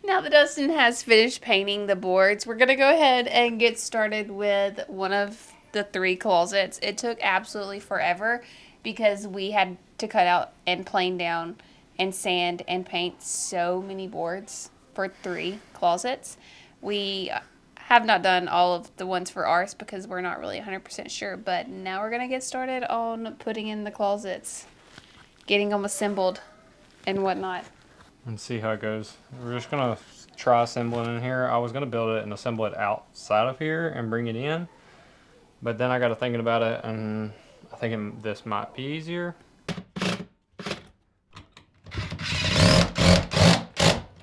Now that Dustin has finished painting the boards, we're going to go ahead and get started with one of the 3 closets. It took absolutely forever because we had to cut out and plane down and sand and paint so many boards for 3 closets. We have not done all of the ones for ours because we're not really 100% sure, but now we're going to get started on putting in the closets, getting them assembled and whatnot. And see how it goes. We're just gonna try assembling in here. I was gonna build it and assemble it outside of here and bring it in, but then I got to thinking about it, and I think this might be easier.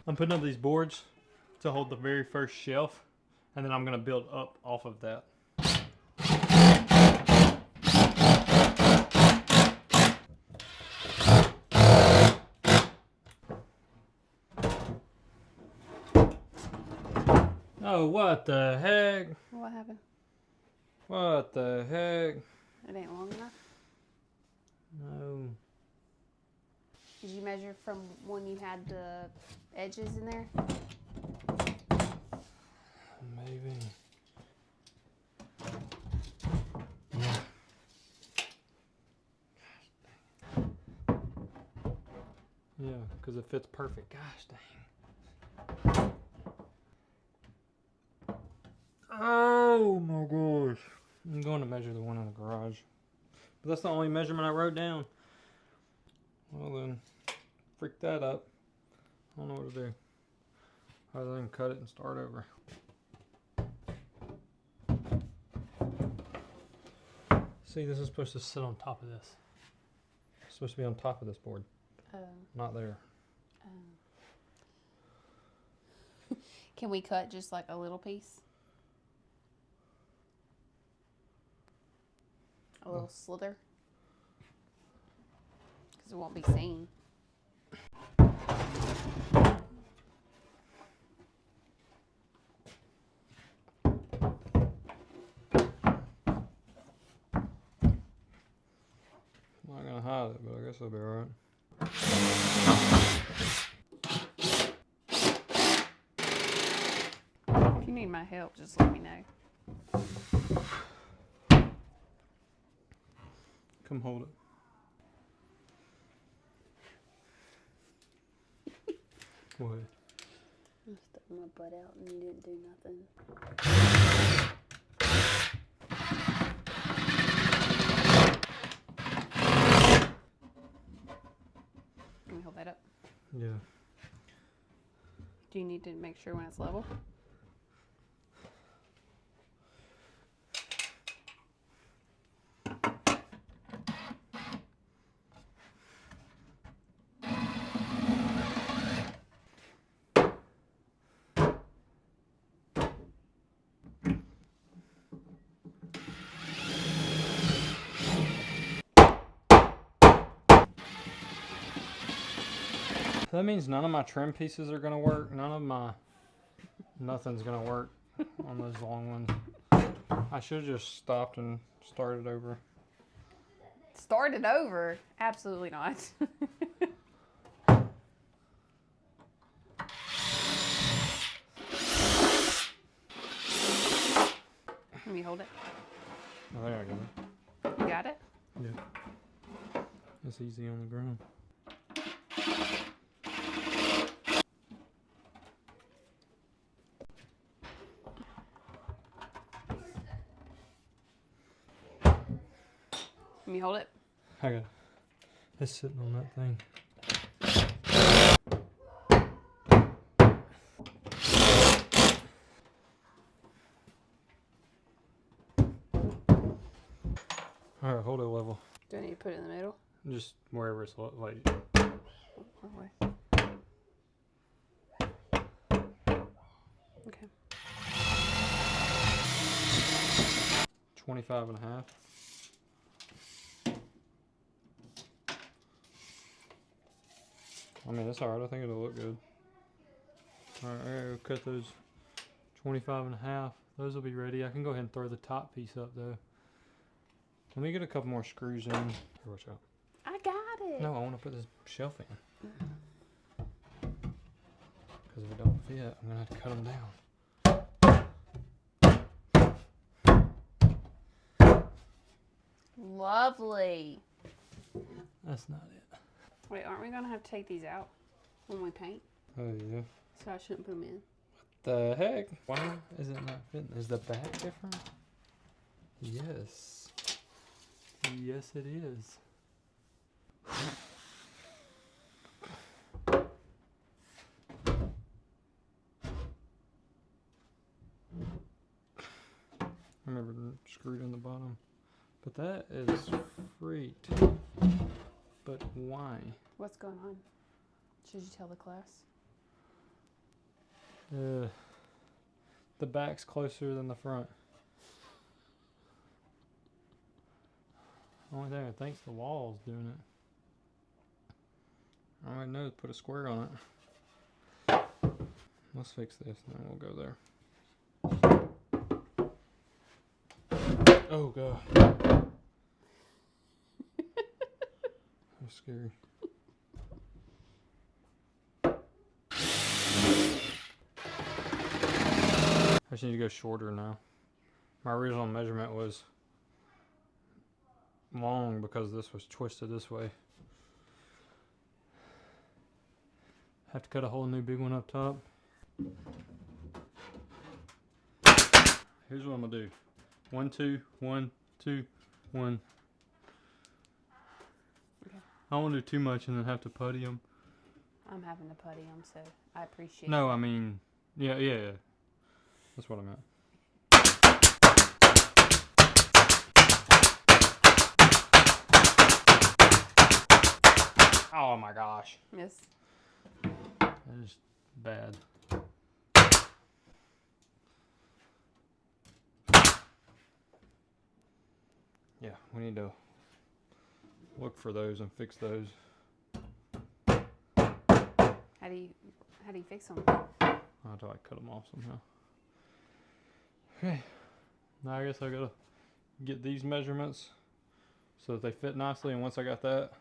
I'm putting up these boards to hold the very first shelf, and then I'm gonna build up off of that. Oh, what the heck? What happened? What the heck? It ain't long enough. No. Did you measure from when you had the edges in there? Maybe. Yeah. Yeah, because it fits perfect. Gosh dang. Oh my gosh. I'm going to measure the one in the garage. But that's the only measurement I wrote down. Well then, freak that up. I don't know what to do. Other than cut it and start over. See, this is supposed to sit on top of this. It's supposed to be on top of this board. Not there. Can we cut just like a little piece? A little slither? Because it won't be seen. I'm not gonna hide it, but I guess it'll be alright. If you need my help, just let me know. Come hold it. What? I stuck my butt out and you didn't do nothing. Can we hold that up? Yeah. Do you need to make sure when it's level? That means none of my trim pieces are gonna work. None of my nothing's gonna work on those long ones. I should have just stopped and started over. Started over? Absolutely not. Let me hold it. I think I got it. You got it? Yeah. It's easy on the ground. Let me hold it. I got it. It's sitting on that thing. Alright, hold it level. Do I need to put it in the middle? Just wherever it's like. Way. Okay. 25 and a half. I mean, that's alright. I think it'll look good. Alright, I'll cut those 25 and a half. Those will be ready. I can go ahead and throw the top piece up though. Let me get a couple more screws in. Here, watch out. I got it. No, I want to put this shelf in. Because if it don't fit. I'm gonna have to cut them down. Lovely. That's not it. Wait, aren't we gonna have to take these out when we paint? Oh yeah. So I shouldn't put them in. The heck? Why is it not fitting? Is the back different? Yes. Yes, it is. I remember screwed in the bottom. But that is freaked. But why? What's going on? Should you tell the class? The back's closer than the front. Only thing I think's the wall's doing it. All I know is put a square on it. Let's fix this and then we'll go there. Oh god. That's scary. I just need to go shorter now. My original measurement was long because this was twisted this way. Have to cut a whole new big one up top. Here's what I'm gonna do. 1, 2, 1, 2, 1. Okay. I don't want to do too much and then have to putty them. I'm having to putty them, so I appreciate No, it. I mean, yeah. That's what I meant. Oh my gosh. Yes. That is bad. Yeah, we need to look for those and fix those. How do you fix them? I'll have to like cut them off somehow. Okay, now I guess I gotta get these measurements so that they fit nicely, and once I got that,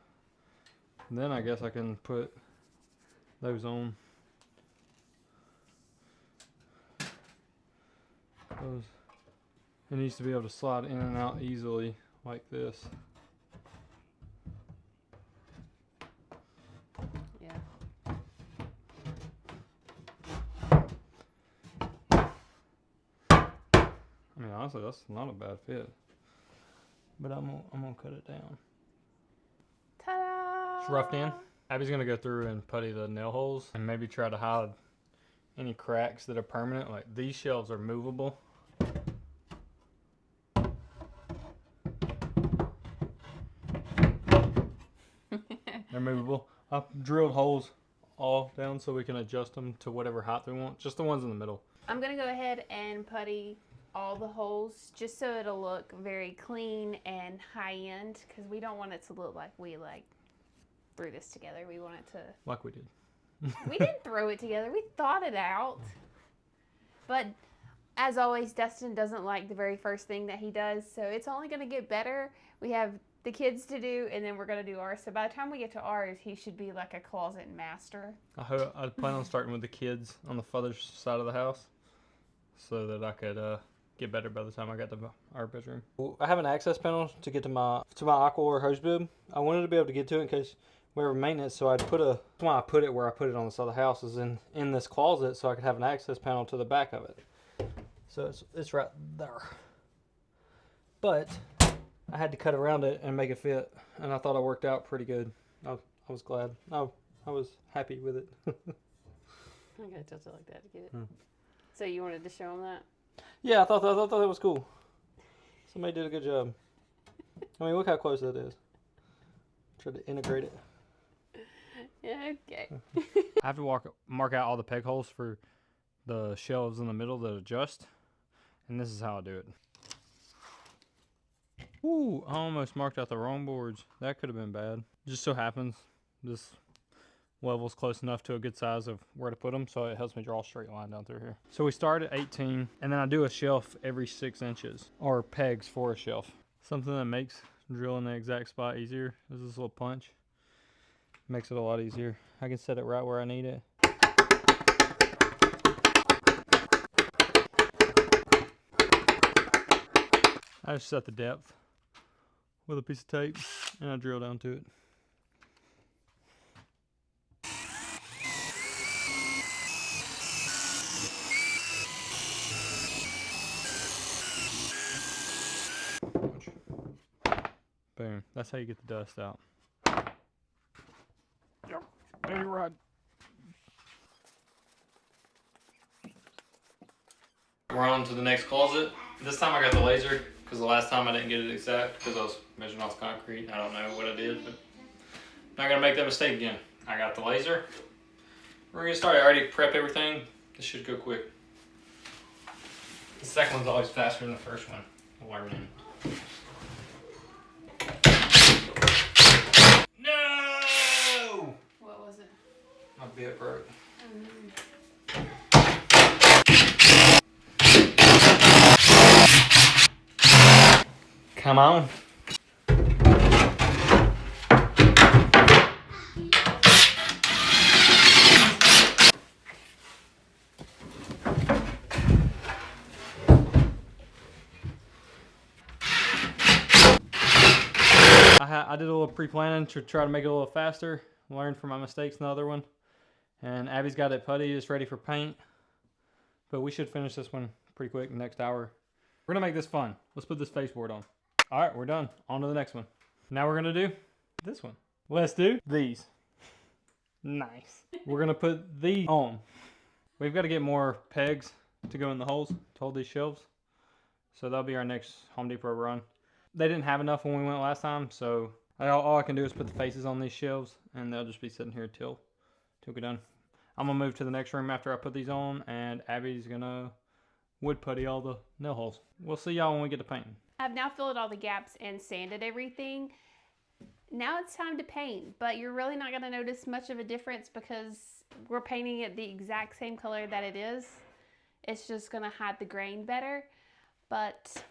then I guess I can put those on. It needs to be able to slide in and out easily like this. Yeah. I mean, honestly, that's not a bad fit. But I'm gonna cut it down. Ta-da! It's roughed in. Abby's gonna go through and putty the nail holes and maybe try to hide any cracks that are permanent. Like these shelves are movable. They're movable. I've drilled holes all down so we can adjust them to whatever height we want. Just the ones in the middle. I'm going to go ahead and putty all the holes just so it'll look very clean and high-end, because we don't want it to look like we threw this together. We want it to... Like we did. We didn't throw it together. We thought it out. But as always, Dustin doesn't like the very first thing that he does, so it's only going to get better. We have the kids to do, and then we're going to do ours. So by the time we get to ours, he should be like a closet master. I plan on starting with the kids on the further side of the house so that I could get better by the time I got to our bedroom. I have an access panel to get to my aqua or hose bib. I wanted to be able to get to it in case we have maintenance, so that's why I put it where I put it on the side of the house, is in this closet, so I could have an access panel to the back of it. So it's right there. But I had to cut around it and make it fit, and I thought it worked out pretty good. I was glad. I was happy with it. I gotta tilt it like that to get it. So you wanted to show them that? Yeah, I thought that was cool. Somebody did a good job. I mean, look how close that is. Try to integrate it. Yeah, okay. I have to mark out all the peg holes for the shelves in the middle that adjust, and this is how I do it. Ooh, I almost marked out the wrong boards. That could have been bad. Just so happens this level's close enough to a good size of where to put them, so it helps me draw a straight line down through here. So we start at 18, and then I do a shelf every 6 inches, or pegs for a shelf. Something that makes drilling the exact spot easier is this little punch. Makes it a lot easier. I can set it right where I need it. I just set the depth with a piece of tape and I drill down to it. Boom. That's how you get the dust out. Yep. There you ride. We're on to the next closet. This time I got the laser because the last time I didn't get it exact because I was measuring off concrete. I don't know what I did, but I'm not gonna make that mistake again. I got the laser. We're gonna get started. I already prepped everything. This should go quick. The second one's always faster than the first one. Learning. No! What was it? My bit broke. Come on. I did a little pre-planning to try to make it a little faster. Learned from my mistakes in the other one. And Abby's got it putty, it's ready for paint. But we should finish this one pretty quick in the next hour. We're gonna make this fun. Let's put this baseboard on. All right, we're done. On to the next one. Now we're gonna do this one. Let's do these. Nice. We're gonna put these on. We've got to get more pegs to go in the holes to hold these shelves. So that'll be our next Home Depot run. They didn't have enough when we went last time, so all I can do is put the faces on these shelves and they'll just be sitting here till we're done. I'm gonna move to the next room after I put these on, and Abby's gonna wood putty all the nail holes. We'll see y'all when we get to painting. I've now filled all the gaps and sanded everything. Now it's time to paint, but you're really not gonna notice much of a difference because we're painting it the exact same color that it is. It's just gonna hide the grain better, but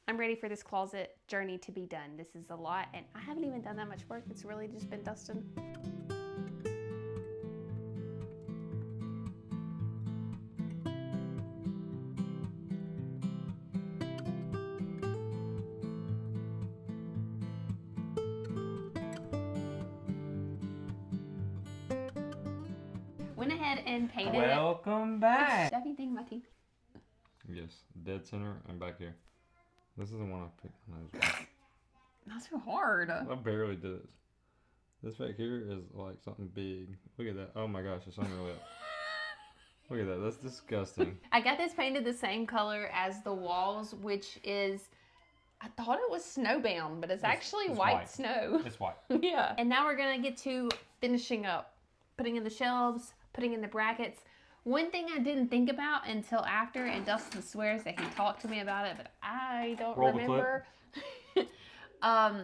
I'm ready for this closet journey to be done. This is a lot, and I haven't even done that much work. It's really just been dusting. Went ahead and painted Welcome back. Do I have anything in my teeth? Yes, dead center and back here. This is the one I picked. Not so hard. I barely did it. This back here is like something big. Look at that. Oh my gosh, it's on your lip. Look at that. That's disgusting. I got this painted the same color as the walls, which is, I thought it was snowbound, but it's actually white snow. It's white. Yeah. And now we're going to get to finishing up. Putting in the shelves, putting in the brackets. One thing I didn't think about until after, and Dustin swears that he talked to me about it, but I don't remember. I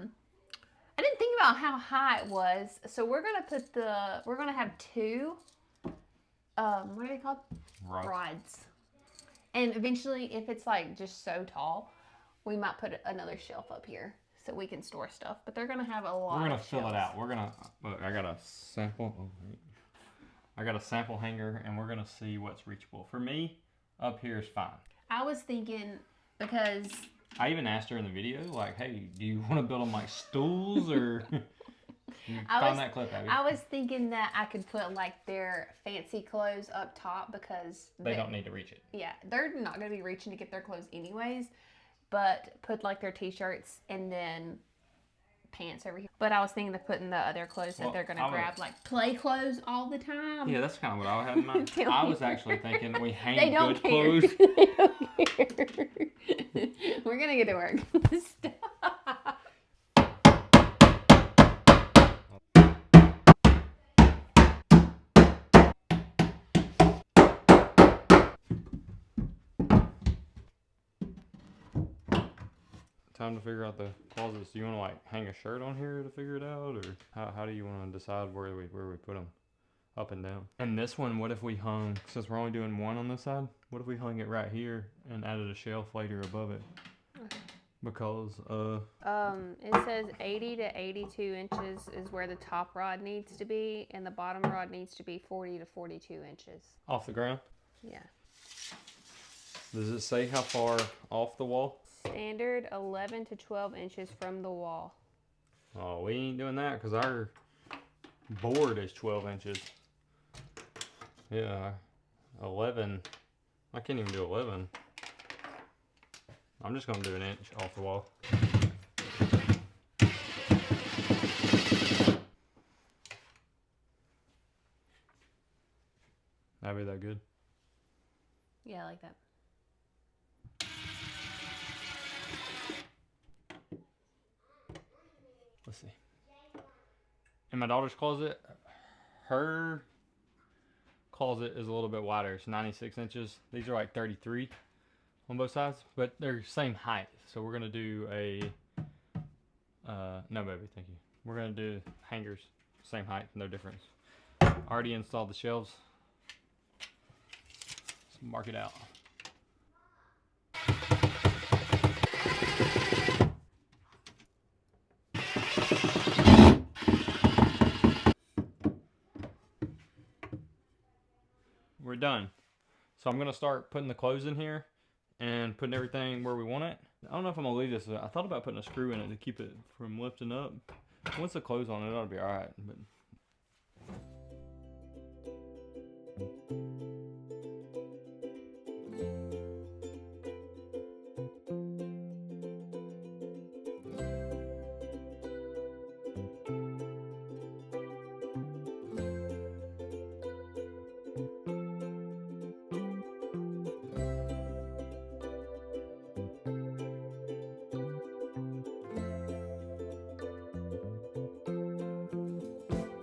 didn't think about how high it was. So we're gonna have two, what are they called? Rods. And eventually, if it's like just so tall, we might put another shelf up here so we can store stuff. But they're gonna have a lot. We're gonna fill it out. We're gonna look. I got a sample. Oh, wait. I got a sample hanger, and we're gonna see what's reachable. For me, up here is fine. I was thinking, because I even asked her in the video, like, "Hey, do you want to build them like stools, or?" You found that clip, Abby? I was thinking that I could put like their fancy clothes up top because they don't need to reach it. Yeah, they're not gonna be reaching to get their clothes anyways. But put like their t-shirts and then pants over here. But I was thinking of putting the other clothes that they're gonna grab, like play clothes all the time. Yeah, that's kind of what I had in mind. I was actually thinking we hang they don't good care. clothes. They don't care. We're gonna get to work. Stop. Time to figure out the closets. Do you want to like hang a shirt on here to figure it out, or how do you want to decide where we put them, up and down? And this one, what if we hung, since we're only doing one on this side, what if we hung it right here and added a shelf later above it? Okay. Because it says 80 to 82 inches is where the top rod needs to be, and the bottom rod needs to be 40 to 42 inches. Off the ground? Yeah. Does it say how far off the wall? Standard 11 to 12 inches from the wall. Oh, we ain't doing that because our board is 12 inches. Yeah, 11. I can't even do 11. I'm just gonna do an inch off the wall. That'd be that good. Yeah, I like that. Let's see. In my daughter's closet, her closet is a little bit wider. It's 96 inches. These are like 33 on both sides, but they're same height. So we're gonna do a, no baby, thank you. We're gonna do hangers, same height, no difference. Already installed the shelves. Let's mark it out. We're done. So I'm gonna start putting the clothes in here and putting everything where we want it. I don't know if I'm gonna leave this. I thought about putting a screw in it to keep it from lifting up. Once the clothes on it, it'll be all right. But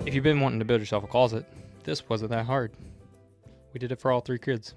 if you've been wanting to build yourself a closet, this wasn't that hard. We did it for all 3 kids.